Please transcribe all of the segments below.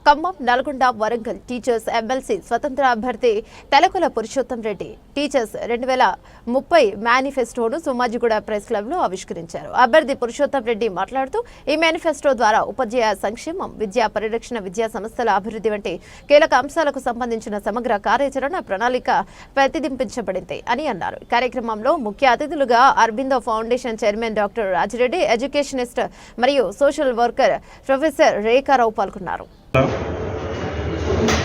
Khammam, Nalgonda, Warangal teachers MLC స్వతంత్ర అభ్యర్థి తెలకుల Purushottam Reddy teachers 2030 మేనిఫెస్టోను సోమాజిగూడ ప్రెస్ క్లబ్లో ఆవిష్కరించారు. అభ్యర్థి పురుషోత్తం రెడ్డి మాట్లాడుతూ ఈ మేనిఫెస్టో ద్వారా ఉపాధ్యాయ సంక్షేమం, విద్యా పరిరక్షణ, విద్యా సంస్థల అభివృద్ధి వంటి కీలక అంశాలకు సంబంధించిన సమగ్ర కార్యాచరణ ప్రణాళిక ప్రతిబింబించబడింది అని అన్నారు. కార్యక్రమంలో ముఖ్య అతిథులుగా Aurobindo foundation chairman doctor Rajireddy, educationist మరియు సోషల్ వర్కర్ ప్రొఫెసర్ రేఖారావు పాల్గొన్నారు.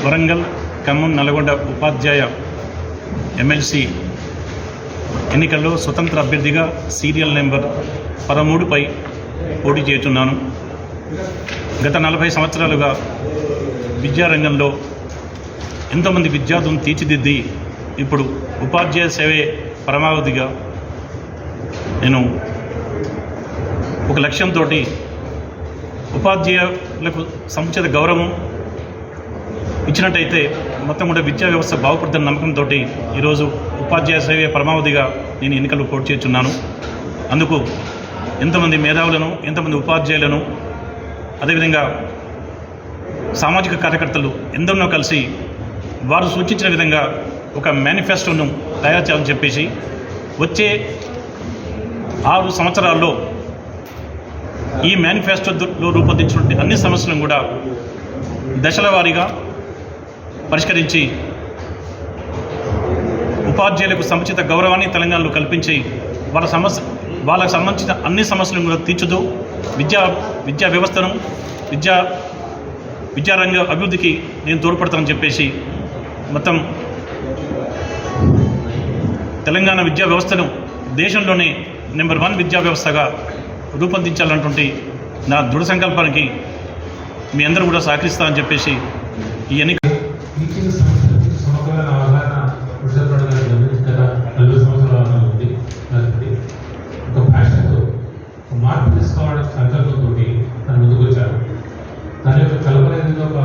వరంగల్, ఖమ్మం, నల్గొండ ఉపాధ్యాయ ఎమ్మెల్సీ ఎన్నికల్లో స్వతంత్ర అభ్యర్థిగా సీరియల్ నెంబర్ 13పై పోటీ చేస్తున్నాను. గత 40 సంవత్సరాలుగా విద్యారంగంలో ఎంతోమంది విద్యార్థులను తీర్చిదిద్ది ఇప్పుడు ఉపాధ్యాయ సేవే పరమావధిగా నేను ఒక లక్ష్యంతో ఉపాధ్యాయులకు సముచిత గౌరవం ఇచ్చినట్టయితే మొత్తం కూడా విద్యా వ్యవస్థ బాగుపడుతున్న నమ్మకంతో ఈరోజు ఉపాధ్యాయ సేవే పరమావధిగా నేను ఎన్నికలు పోటీ చేస్తున్నాను. అందుకు ఎంతమంది మేధావులను, ఎంతమంది ఉపాధ్యాయులను, అదేవిధంగా సామాజిక కార్యకర్తలు ఎందరినో కలిసి వారు సూచించిన విధంగా ఒక మేనిఫెస్టోను తయారు చేయాలని చెప్పేసి వచ్చే 6 సంవత్సరాల్లో ఈ మేనిఫెస్టోలో రూపొందించినటువంటి అన్ని సమస్యలను కూడా దశల వారీగా పరిష్కరించి ఉపాధ్యాయులకు సముచిత గౌరవాన్ని తెలంగాణలో కల్పించి వాళ్ళకు సంబంధించిన అన్ని సమస్యలను కూడా తీర్చుతూ విద్యా వ్యవస్థను, విద్యారంగ అభివృద్ధికి నేను తోడ్పడతానని చెప్పేసి మొత్తం తెలంగాణ విద్యా వ్యవస్థను దేశంలోనే నెంబర్ 1 విద్యా వ్యవస్థగా రూపొందించాలన్నటువంటి నా దృఢ సంకల్పానికి మీ అందరూ కూడా సహకరిస్తారని చెప్పేసి ఈ ఎన్నిక మార్పు తీసుకోవడానికి సంకల్పంతో తను ముందుకు వచ్చారు. తన యొక్క కల్పన ఒక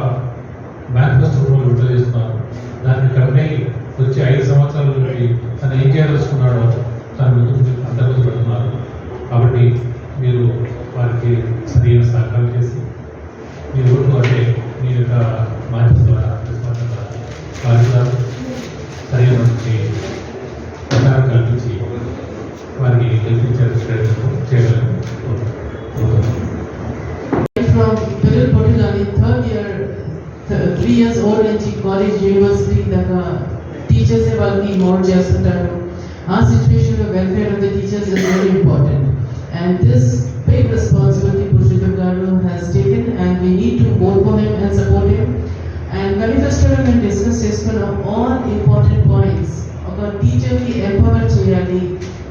మేనిఫెస్టో విడుదల చేస్తున్నారు. దాన్ని కమిటీ వచ్చి 5 సంవత్సరాల నుండి తను ఏం చేయదలుచుకున్నాడో తన ముందు అందరి ముందు పెడుతున్నారు. కాబట్టి మీరు వారికి సరైన సహకారం చేసి మీ ఓటు అంటే మీ యొక్క మేనిఫెస్టో వారికి సరైన ప్రచారం కల్పించి వారికి గెలిపించే ప్రయత్నం చేయగలరు. From Peril Potulani, 3rd year, 3 years old నుంచి కాలేజ్, యూనివర్సిటీ దాకా టీచర్సే వాళ్ళకి మోడ్ చేస్తుంటారు. ఆ సిచ్యువేషన్లో welfare of the teachers is very important. And this big responsibility Purushottam Garu has taken, and we need to vote for him and support him. And manifesto lo మేము discuss చేసుకున్నాం all important points. ఒక టీచర్కి empower చేయాలి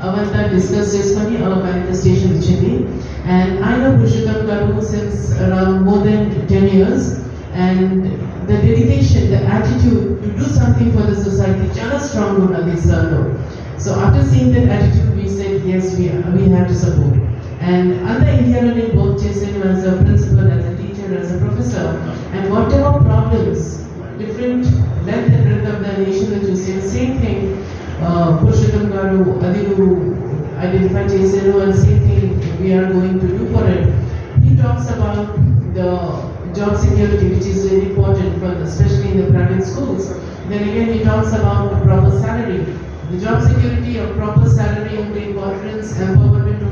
అవంతా discuss చేసుకొని ఆ manifestation ఇచ్చింది. And I know Purushottam Garu since around more than 10 years, and the dedication, the attitude to do something for the society చాలా strong ఉన్నది సార్లో. So after seeing that attitude, we said yes, we have to support. And other Indian work chasing as a principal, as a teacher, as a professor, and whatever problems, different length and breadth of the nation that you say, same thing. Purushottam Garu Adigu identify Chesenu, and same thing we are going to do for it. He talks about the job security, which is very important for especially in the private schools. Then again he talks about the proper salary. The job security of proper salary and the importance, empowerment